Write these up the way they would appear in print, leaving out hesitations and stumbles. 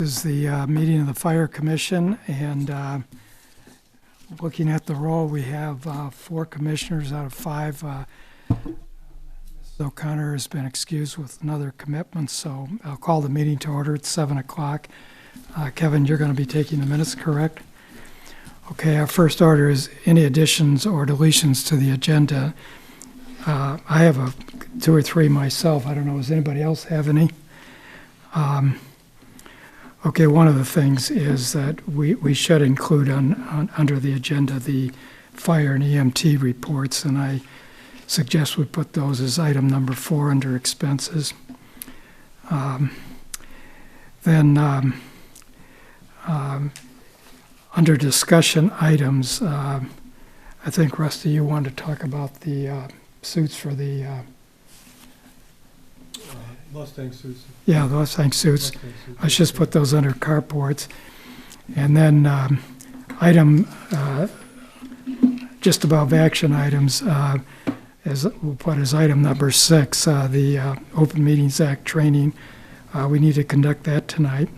This is the meeting of the Fire Commission, and looking at the roll, we have 4 commissioners out of 5. Mrs. O'Connor has been excused with another commitment, so I'll call the meeting to order at 7 o'clock. Kevin, you're going to be taking the minutes, correct? Okay, our first order is any additions or deletions to the agenda. I have 2 or 3 myself. I don't know, does anybody else have any? Okay, one of the things is that we should include under the agenda the fire and EMT reports, and I suggest we put those as item number 4 under expenses. Under discussion items, I think, Rusty, you wanted to talk about the suits for the Mustang suits. yeah, the Mustang suits. Let's just put those under carports. And then item, just above action items, as we'll put as item number 6, the Open Meetings Act training. We need to conduct that tonight.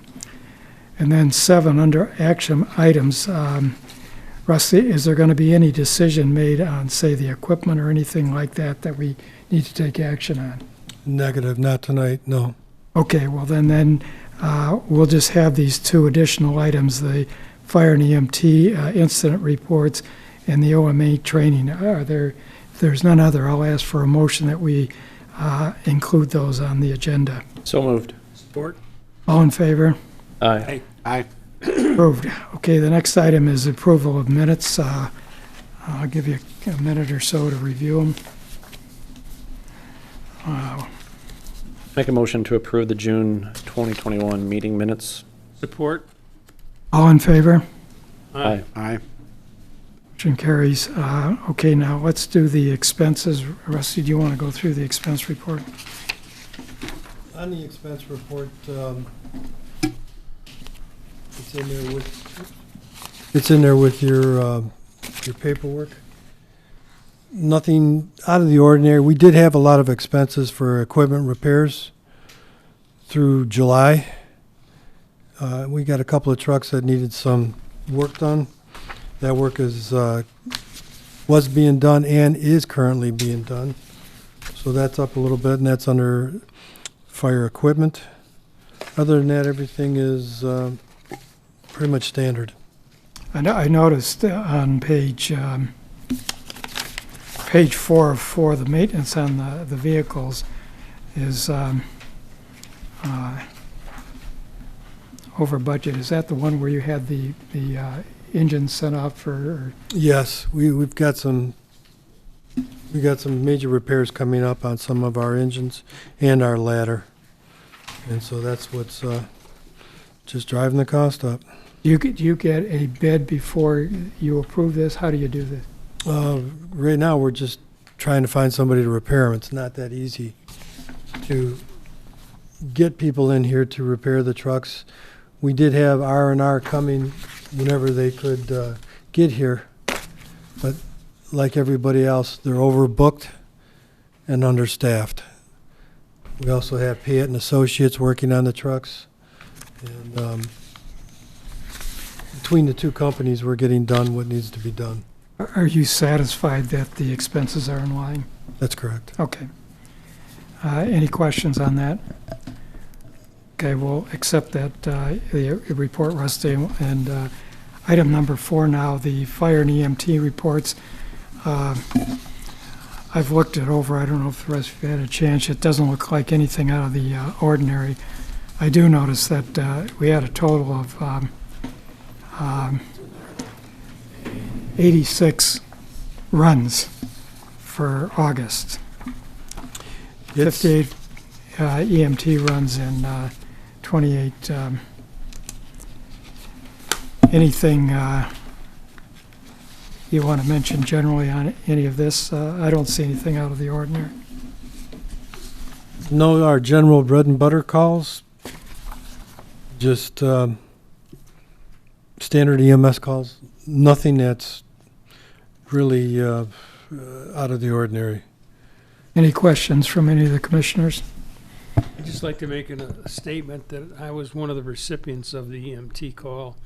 And then 7, under action items, Rusty, is there going to be any decision made on, say, the equipment or anything like that that we need to take action on? Negative, not tonight, no. Okay, well then we'll just have these 2 additional items, the fire and EMT incident reports and the OMA training. If there's none other, I'll ask for a motion that we include those on the agenda. So moved. Support? All in favor? Aye. Aye. Approved. Okay, the next item is approval of minutes. I'll give you a minute or so to review them. Make a motion to approve the June 2021 meeting minutes. Support? All in favor? Aye. Aye. Motion carries. Okay, now let's do the expenses. Rusty, do you want to go through the expense report? On the expense report, it's in there with your paperwork. Nothing out of the ordinary. We did have a lot of expenses for equipment repairs through July. We got a couple of trucks that needed some work done. That work was being done and is currently being done. So that's up a little bit, and that's under fire equipment. Other than that, everything is pretty much standard. I noticed on page 4 of 4, the maintenance on the vehicles is over budget. Is that the one where you had the engine sent out for? Yes, we got some major repairs coming up on some of our engines and our ladder, and so that's what's just driving the cost up. Do you get a bid before you approve this? How do you do this? Right now, we're just trying to find somebody to repair them. It's not that easy to get people in here to repair the trucks. We did have R&R coming whenever they could get here, but like everybody else, they're overbooked and understaffed. We also have Payette and Associates working on the trucks, and between the 2 companies, we're getting done what needs to be done. Are you satisfied that the expenses are in line? That's correct. Okay. Any questions on that? Okay, we'll accept that the report, Rusty. And item number 4 now, the fire and EMT reports. I've looked it over. I don't know if the rest of you had a chance. It doesn't look like anything out of the ordinary. I do notice that we had a total of 86 runs for August. 58 EMT runs and 28. Anything you want to mention generally on any of this? I don't see anything out of the ordinary. No, our general bread and butter calls, just standard EMS calls, nothing that's really out of the ordinary. Any questions from any of the commissioners? I'd just like to make a statement that I was one of the recipients of the EMT call,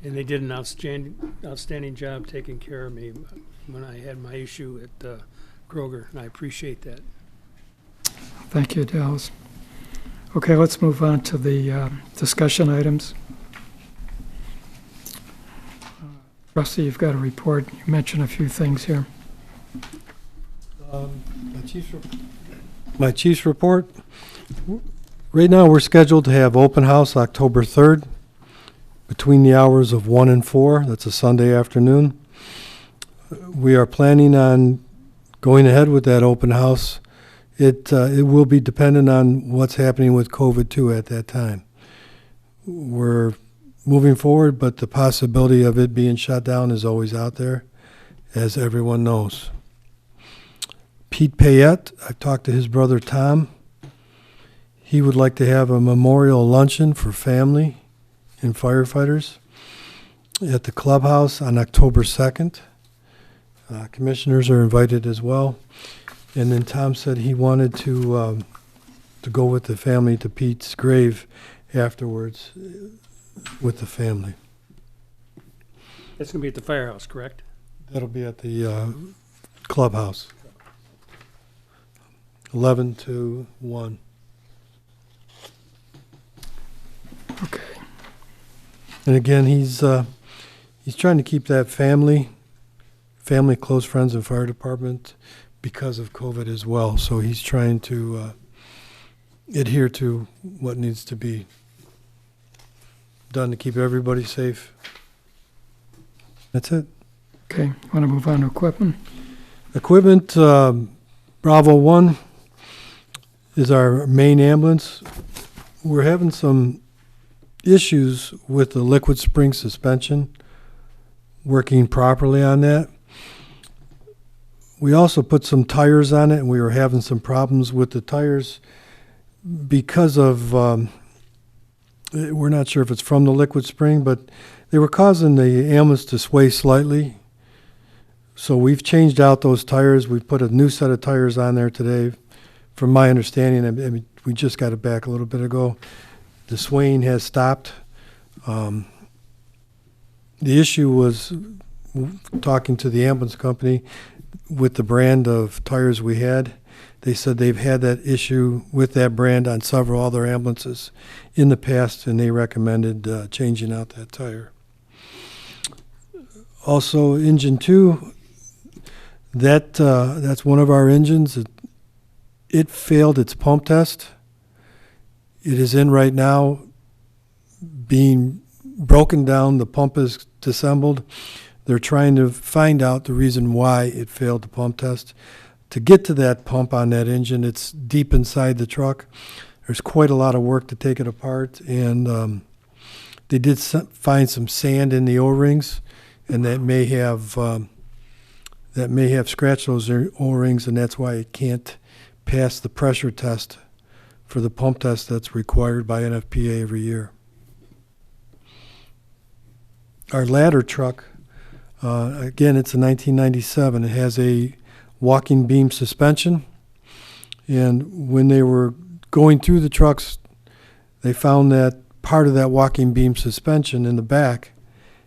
and they did an outstanding job taking care of me when I had my issue at Kroger, and I appreciate that. Thank you, Dallas. Okay, let's move on to the discussion items. Rusty, you've got a report. You mentioned a few things here. My chief's report. Right now, we're scheduled to have open house October 3rd between the hours of 1 and 4. That's a Sunday afternoon. We are planning on going ahead with that open house. It will be dependent on what's happening with COVID-2 at that time. We're moving forward, but the possibility of it being shut down is always out there, as everyone knows. Pete Payette, I've talked to his brother Tom. He would like to have a memorial luncheon for family and firefighters at the clubhouse on October 2nd. Commissioners are invited as well. And then Tom said he wanted to go with the family to Pete's grave afterwards with the family. That's going to be at the firehouse, correct? That'll be at the clubhouse, 11 to 1. Okay. And again, he's trying to keep that family, close friends, and fire department because of COVID as well. So he's trying to adhere to what needs to be done to keep everybody safe. That's it. Okay, want to move on to equipment? Equipment, Bravo 1 is our main ambulance. We're having some issues with the liquid spring suspension, working properly on that. We also put some tires on it, and we were having some problems with the tires because of, we're not sure if it's from the liquid spring, but they were causing the ambulance to sway slightly. So we've changed out those tires. We've put a new set of tires on there today. From my understanding, I mean, we just got it back a little bit ago. The swaying has stopped. The issue was talking to the ambulance company with the brand of tires we had. They said they've had that issue with that brand on several other ambulances in the past, and they recommended changing out that tire. Also, engine 2, that's one of our engines. It failed its pump test. It is in right now being broken down. The pump is disassembled. They're trying to find out the reason why it failed the pump test. To get to that pump on that engine, it's deep inside the truck. There's quite a lot of work to take it apart, and they did find some sand in the O-rings, and that may have scratched those O-rings, and that's why it can't pass the pressure test for the pump test that's required by NFPA every year. Our ladder truck, again, it's a 1997. It has a walking beam suspension, and when they were going through the trucks, they found that part of that walking beam suspension in the back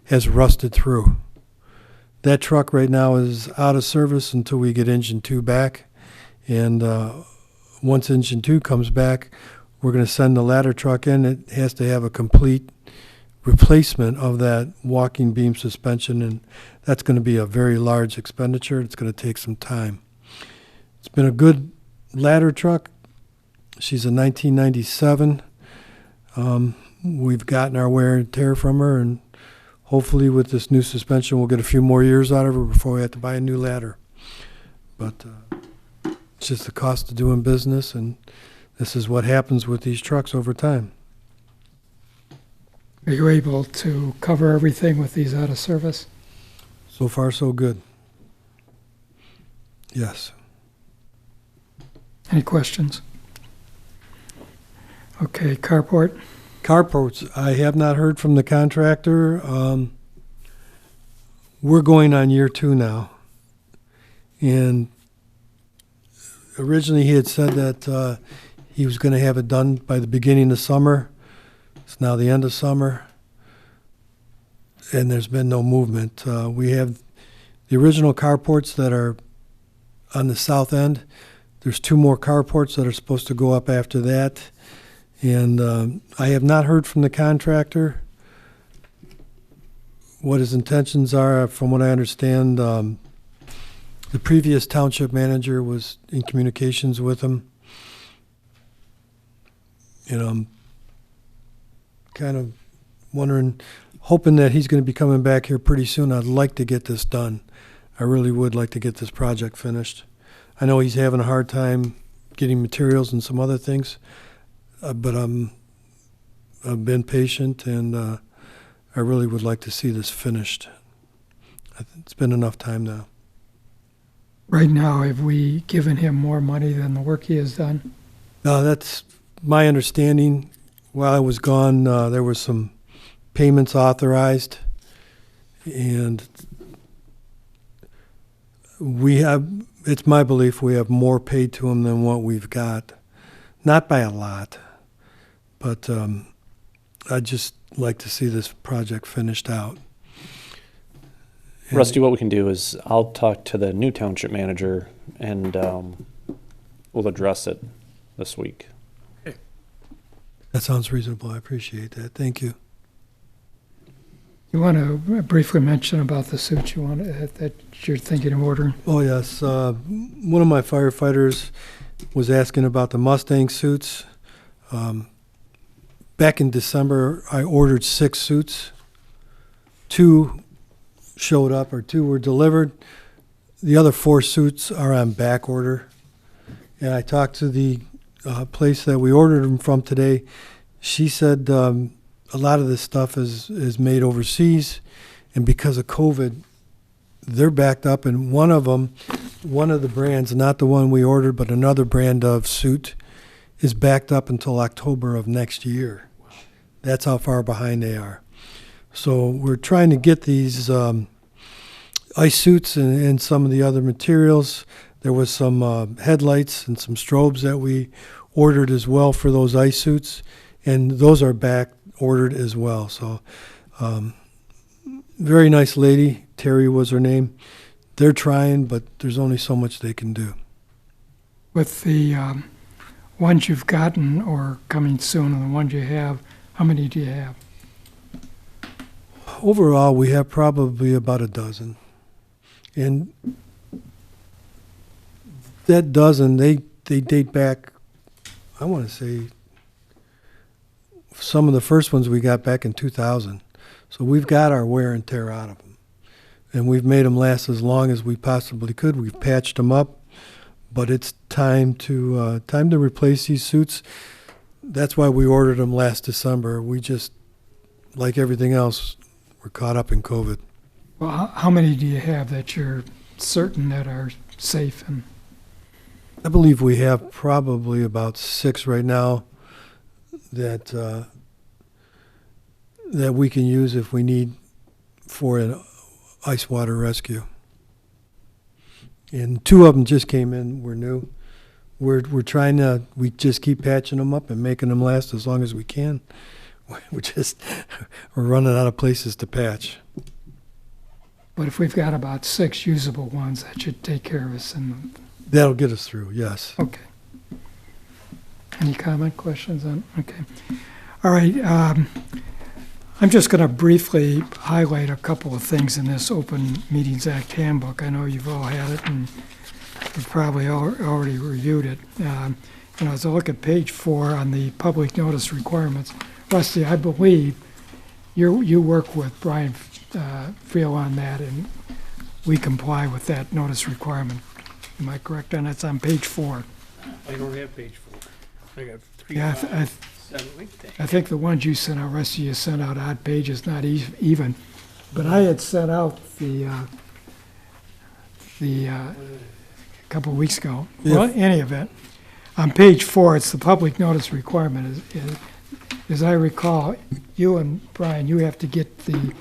has rusted through. That truck right now is out of service until we get engine 2 back, and once engine 2 comes back, we're going to send the ladder truck in. It has to have a complete replacement of that walking beam suspension, and that's going to be a very large expenditure. It's going to take some time. It's been a good ladder truck. She's a 1997. We've gotten our wear and tear from her, and hopefully with this new suspension we'll get a few more years out of her before we have to buy a new ladder. But it's just the cost of doing business, and this is what happens with these trucks over time. Are you able to cover everything with these out of service? So far, so good. Yes. Any questions? Okay, carport. Carports, I have not heard from the contractor. We're going on year 2 now. And originally he had said that He was going to have it done by the beginning of summer. It's now the end of summer, and there's been no movement. We have the original carports that are on the south end. There's 2 more carports that are supposed to go up after that. And I have not heard from the contractor what his intentions are. From what I understand, the previous township manager was in communications with him. And I'm kind of wondering, hoping that he's going to be coming back here pretty soon. I'd like to get this done. I really would like to get this project finished. I know he's having a hard time getting materials and some other things, but I've been patient, and I really would like to see this finished. It's been enough time now. Right now, have we given him more money than the work he has done? That's my understanding. While I was gone, there were some payments authorized, and it's my belief we have more paid to him than what we've got. Not by a lot, but I'd just like to see this project finished out. And Rusty, what we can do is I'll talk to the new township manager, and we'll address it this week. that sounds reasonable. I appreciate that. Thank you. You want to briefly mention about the suits that you're thinking of ordering? Oh, yes. One of my firefighters was asking about the Mustang suits. Back in December, I ordered 6 suits. 2 showed up, or 2 were delivered. The other 4 suits are on back order. And I talked to the place that we ordered them from today. She said a lot of this stuff is made overseas, and because of COVID, they're backed up. And one of the brands, not the one we ordered, but another brand of suit, is backed up until October of next year. That's how far behind they are. So we're trying to get these ice suits and some of the other materials. There was some headlights and some strobes that we ordered as well for those ice suits, and those are back ordered as well. So very nice lady, Terry was her name. They're trying, but there's only so much they can do. With the ones you've gotten or coming soon and the ones you have, how many do you have? Overall, we have probably about a dozen. And that dozen, they date back, I want to say, some of the first ones we got back in 2000. So we've got our wear and tear out of them. And we've made them last as long as we possibly could. We've patched them up, but it's time to replace these suits. That's why we ordered them last December. We just, like everything else, we're caught up in COVID. Well, how many do you have that you're certain that are safe? And I believe we have probably about 6 right now that we can use if we need for an ice water rescue. And 2 of them just came in. We're new. We're trying to. We just keep patching them up and making them last as long as we can. We're running out of places to patch. but if we've got about 6 usable ones, that should take care of us. And That'll get us through. Yes. okay. Any comment, questions on? Okay. All right. I'm just going to briefly highlight a couple of things in this Open Meetings Act handbook. I know you've all had it and you've probably already reviewed it. As I look at page 4 on the public notice requirements, Rusty, I believe you work with Brian Friel on that, and we comply with that notice requirement. Am I correct on that? It's on page 4. I don't have page 4. I got 3, Yeah, 5, 7, 8. I think the ones you sent out, Rusty, you sent out odd pages, not even. But I had sent out the a couple of weeks ago. Yeah. Well, in any event, on page 4, it's the public notice requirement. As I recall, you and Brian, you have to get the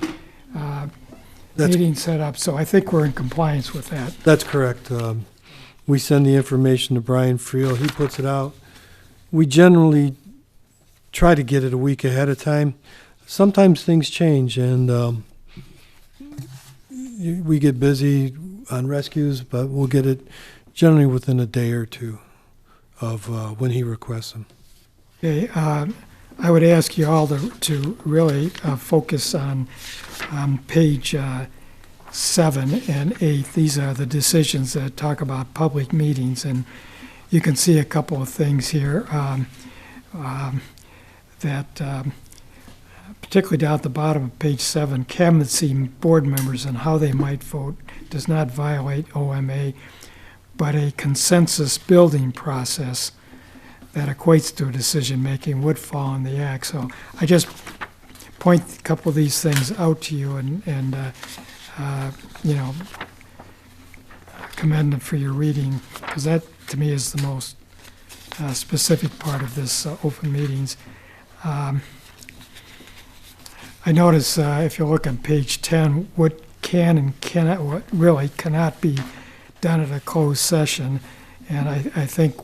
That's- meeting set up, so I think we're in compliance with that. That's correct. We send the information to Brian Friel. He puts it out, we generally try to get it a week ahead of time. Sometimes things change, and we get busy on rescues, but we'll get it generally within a day or two of when he requests them. Okay, I would ask you all to really focus on page 7 and 8. These are the decisions that talk about public meetings, and you can see a couple of things here that particularly down at the bottom of page 7, canvassing board members and how they might vote does not violate OMA, but a consensus building process that equates to a decision-making would fall in the act. So I just point a couple of these things out to you and you know, commend them for your reading, because that, to me, is the most specific part of this open meetings. I notice if you look on page 10, what can and cannot, what really cannot be done at a closed session, and I think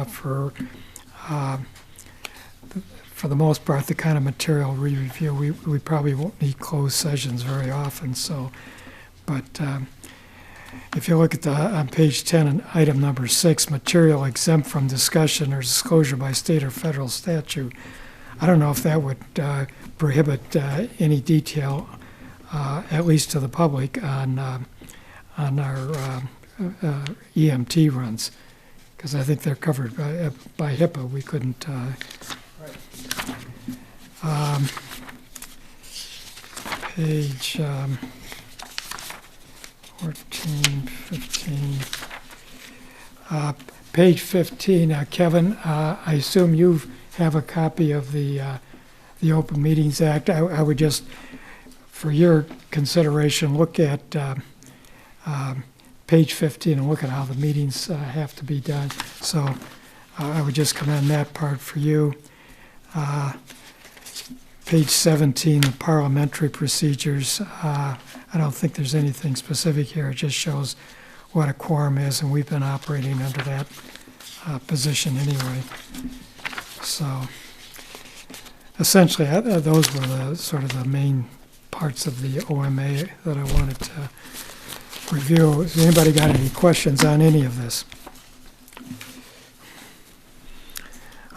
for the most part, the kind of material we review, we probably won't need closed sessions very often. So, but if you look at on page 10 and item number 6, material exempt from discussion or disclosure by state or federal statute, I don't know if that would prohibit any detail, at least to the public, on our EMT runs, because I think they're covered by HIPAA. We couldn't. Page 14, 15. Page 15, Kevin, I assume you have a copy of the Open Meetings Act. I would just, for your consideration, look at page 15 and look at how the meetings have to be done. So I would just commend that part for you. Page 17, the parliamentary procedures. I don't think there's anything specific here. It just shows what a quorum is, and we've been operating under that position anyway. So essentially, those were the sort of the main parts of the OMA that I wanted to review. Has anybody got any questions on any of this?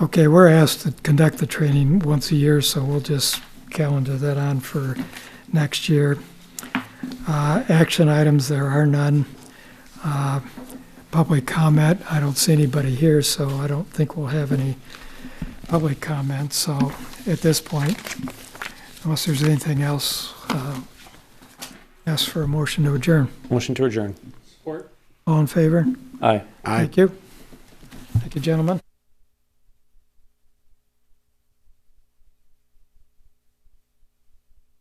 Okay, we're asked to conduct the training once a year, so we'll just calendar that on for next year. Action items, there are none. Public comment, I don't see anybody here, so I don't think we'll have any public comment. So at this point, unless there's anything else, ask for a motion to adjourn. Motion to adjourn. Support. All in favor? Aye. Thank you. Thank you, gentlemen.